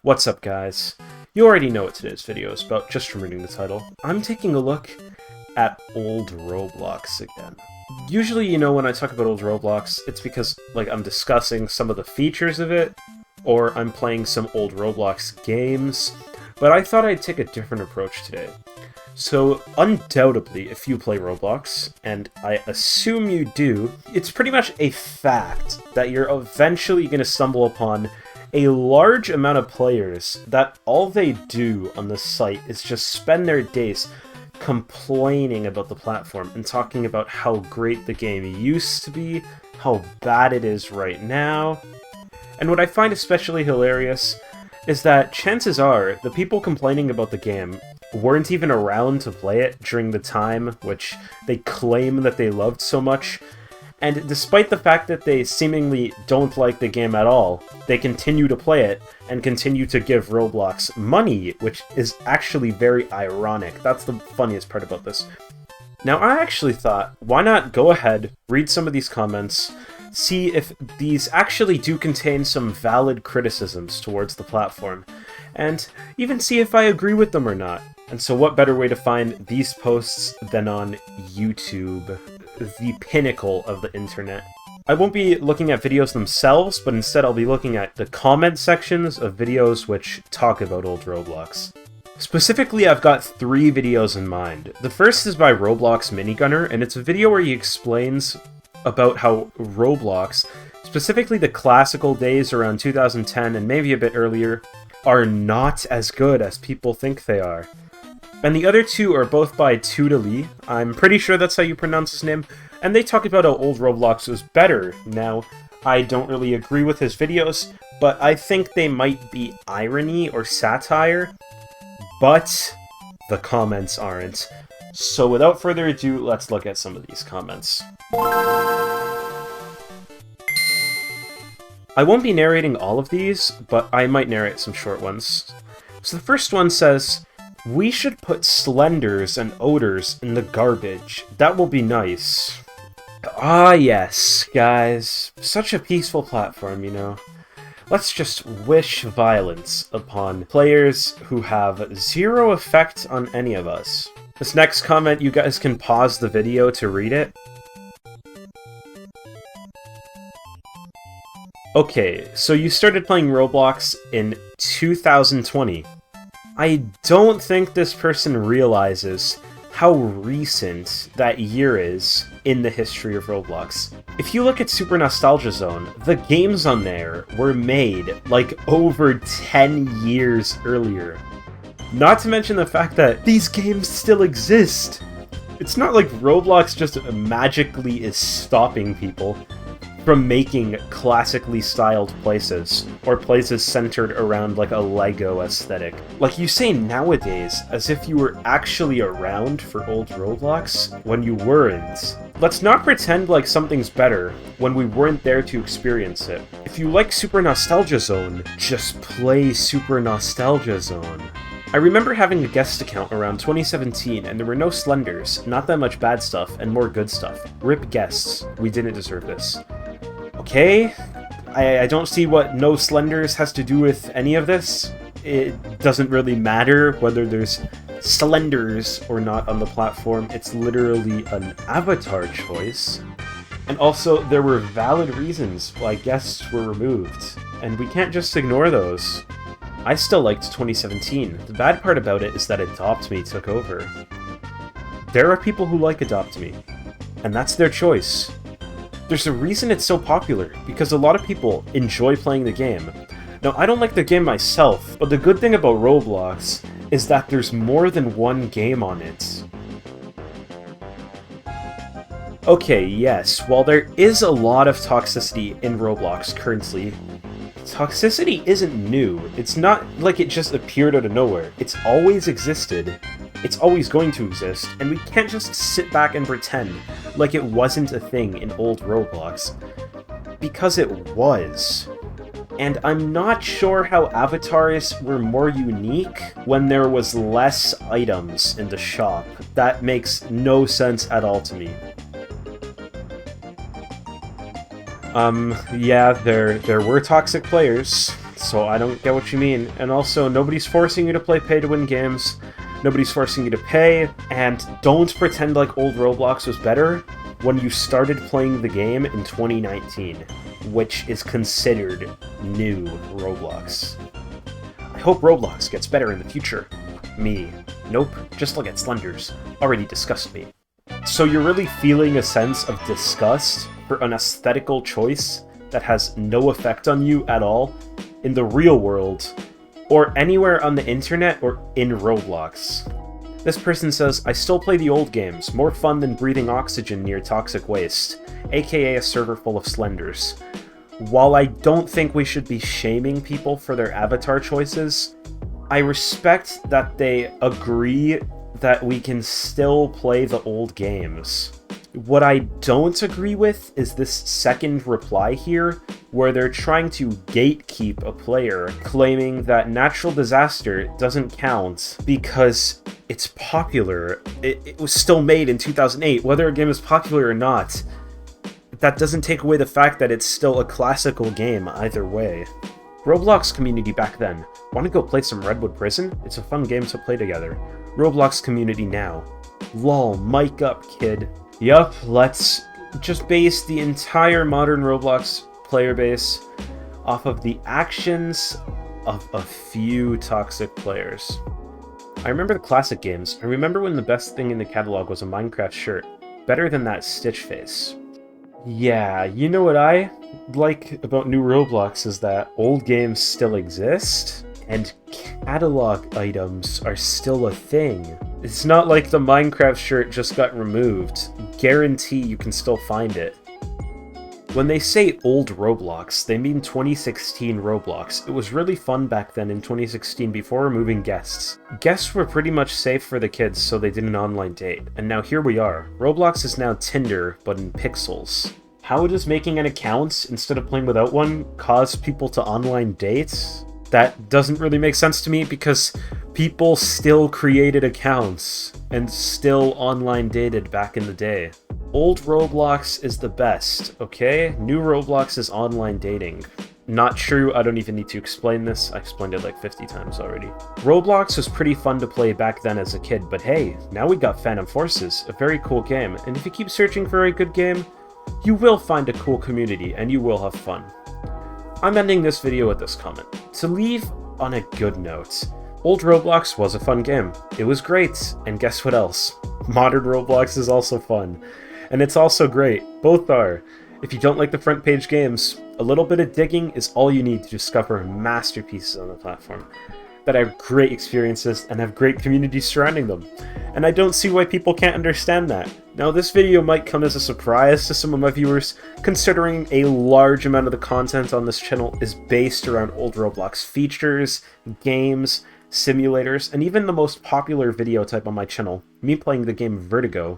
What's up, guys? You already know what today's video is about, just from reading the title. I'm taking a look at old Roblox again. Usually, when I talk about old Roblox, it's because, I'm discussing some of the features of it, or I'm playing some old Roblox games, but I thought I'd take a different approach today. So, undoubtedly, if you play Roblox, and I assume you do, it's pretty much a fact that you're eventually going to stumble upon a large amount of players that all they do on the site is just spend their days complaining about the platform and talking about how great the game used to be, how bad it is right now. And what I find especially hilarious is that chances are the people complaining about the game weren't even around to play it during the time which they claim that they loved so much. And despite the fact that they seemingly don't like the game at all, they continue to play it and continue to give Roblox money, which is actually very ironic. That's the funniest part about this. Now, I actually thought, why not go ahead, read some of these comments, see if these actually do contain some valid criticisms towards the platform, and even see if I agree with them or not. And so what better way to find these posts than on YouTube, the pinnacle of the internet. I won't be looking at videos themselves, but instead I'll be looking at the comment sections of videos which talk about old Roblox. Specifically, I've got 3 videos in mind. The first is by Roblox Minigunner, and it's a video where he explains about how Roblox, specifically the classical days around 2010 and maybe a bit earlier, are not as good as people think they are. And the other 2 are both by Tudali, I'm pretty sure that's how you pronounce his name, and they talk about how old Roblox was better. Now, I don't really agree with his videos, but I think they might be irony or satire, but the comments aren't. So without further ado, let's look at some of these comments. I won't be narrating all of these, but I might narrate some short ones. So the first one says, "We should put slenders and odors in the garbage. That will be nice." Ah yes, guys. Such a peaceful platform, Let's just wish violence upon players who have zero effect on any of us. This next comment, you guys can pause the video to read it. Okay, so you started playing Roblox in 2020. I don't think this person realizes how recent that year is in the history of Roblox. If you look at Super Nostalgia Zone, the games on there were made over 10 years earlier. Not to mention the fact that these games still exist. It's not like Roblox just magically is stopping people from making classically styled places, or places centered around a Lego aesthetic. You say nowadays, as if you were actually around for old Roblox, when you weren't. Let's not pretend like something's better when we weren't there to experience it. If you like Super Nostalgia Zone, just play Super Nostalgia Zone. I remember having a guest account around 2017, and there were no slenders, not that much bad stuff, and more good stuff. RIP guests, we didn't deserve this. Okay, I don't see what no slenders has to do with any of this. It doesn't really matter whether there's slenders or not on the platform. It's literally an avatar choice. And also, there were valid reasons why guests were removed, and we can't just ignore those. I still liked 2017. The bad part about it is that Adopt Me took over. There are people who like Adopt Me, and that's their choice. There's a reason it's so popular, because a lot of people enjoy playing the game. Now, I don't like the game myself, but the good thing about Roblox is that there's more than one game on it. Okay, yes, while there is a lot of toxicity in Roblox currently, toxicity isn't new. It's not like it just appeared out of nowhere. It's always existed. It's always going to exist, and we can't just sit back and pretend like it wasn't a thing in old Roblox. Because it was. And I'm not sure how avatars were more unique when there was less items in the shop. That makes no sense at all to me. Yeah, there were toxic players. So I don't get what you mean. And also, nobody's forcing you to play pay-to-win games. Nobody's forcing you to pay. And don't pretend like old Roblox was better when you started playing the game in 2019, which is considered new Roblox. I hope Roblox gets better in the future. Me. Nope, just look at Slenders. Already disgust me. So you're really feeling a sense of disgust for an aesthetical choice that has no effect on you at all in the real world, or anywhere on the internet or in Roblox. This person says, I still play the old games, more fun than breathing oxygen near toxic waste, aka a server full of Slenders. While I don't think we should be shaming people for their avatar choices, I respect that they agree that we can still play the old games. What I don't agree with is this second reply here, where they're trying to gatekeep a player, claiming that natural disaster doesn't count because it's popular. It was still made in 2008, whether a game is popular or not. That doesn't take away the fact that it's still a classical game either way. Roblox community back then. Want to go play some Redwood Prison? It's a fun game to play together. Roblox community now. Lol, mic up, kid. Yup, let's just base the entire modern Roblox player base off of the actions of a few toxic players. I remember the classic games. I remember when the best thing in the catalog was a Minecraft shirt. Better than that Stitch face. Yeah, you know what I like about new Roblox is that old games still exist, and catalog items are still a thing. It's not like the Minecraft shirt just got removed. Guarantee you can still find it. When they say old Roblox, they mean 2016 Roblox. It was really fun back then in 2016 before removing guests. Guests were pretty much safe for the kids, so they did an online date. And now here we are. Roblox is now Tinder, but in pixels. How does making an account instead of playing without one cause people to online date? That doesn't really make sense to me because people still created accounts and still online dated back in the day. Old Roblox is the best, okay? New Roblox is online dating. Not true, I don't even need to explain this. I explained it like 50 times already. Roblox was pretty fun to play back then as a kid, but hey, now we got Phantom Forces, a very cool game, and if you keep searching for a good game, you will find a cool community and you will have fun. I'm ending this video with this comment. To leave on a good note, old Roblox was a fun game. It was great, and guess what else? Modern Roblox is also fun. And it's also great. Both are. If you don't like the front page games, a little bit of digging is all you need to discover masterpieces on the platform that have great experiences and have great communities surrounding them. And I don't see why people can't understand that. Now, this video might come as a surprise to some of my viewers, considering a large amount of the content on this channel is based around old Roblox features, games, simulators, and even the most popular video type on my channel, me playing the game Vertigo,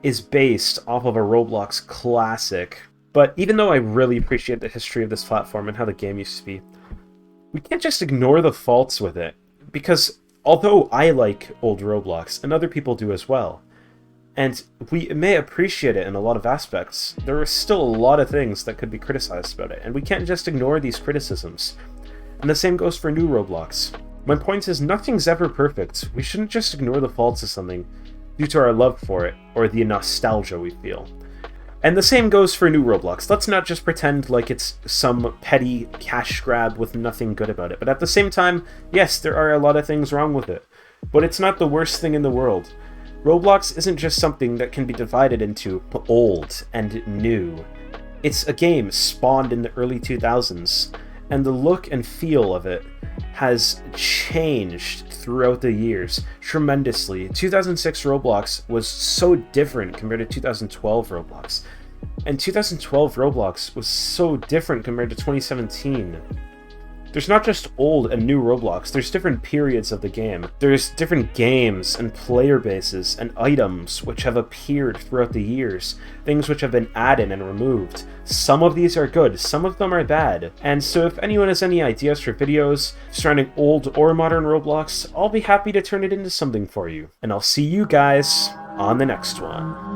is based off of a Roblox classic. But even though I really appreciate the history of this platform and how the game used to be, we can't just ignore the faults with it, because although I like old Roblox, and other people do as well, and we may appreciate it in a lot of aspects, there are still a lot of things that could be criticized about it, and we can't just ignore these criticisms. And the same goes for new Roblox. My point is, nothing's ever perfect. We shouldn't just ignore the faults of something due to our love for it, or the nostalgia we feel. And the same goes for new Roblox. Let's not just pretend like it's some petty cash grab with nothing good about it. But at the same time, yes, there are a lot of things wrong with it. But it's not the worst thing in the world. Roblox isn't just something that can be divided into old and new. It's a game spawned in the early 2000s, and the look and feel of it has changed throughout the years tremendously. 2006 Roblox was so different compared to 2012 Roblox. And 2012 Roblox was so different compared to 2017. There's not just old and new Roblox, there's different periods of the game. There's different games and player bases and items which have appeared throughout the years, things which have been added and removed. Some of these are good, some of them are bad. And so if anyone has any ideas for videos surrounding old or modern Roblox, I'll be happy to turn it into something for you. And I'll see you guys on the next one.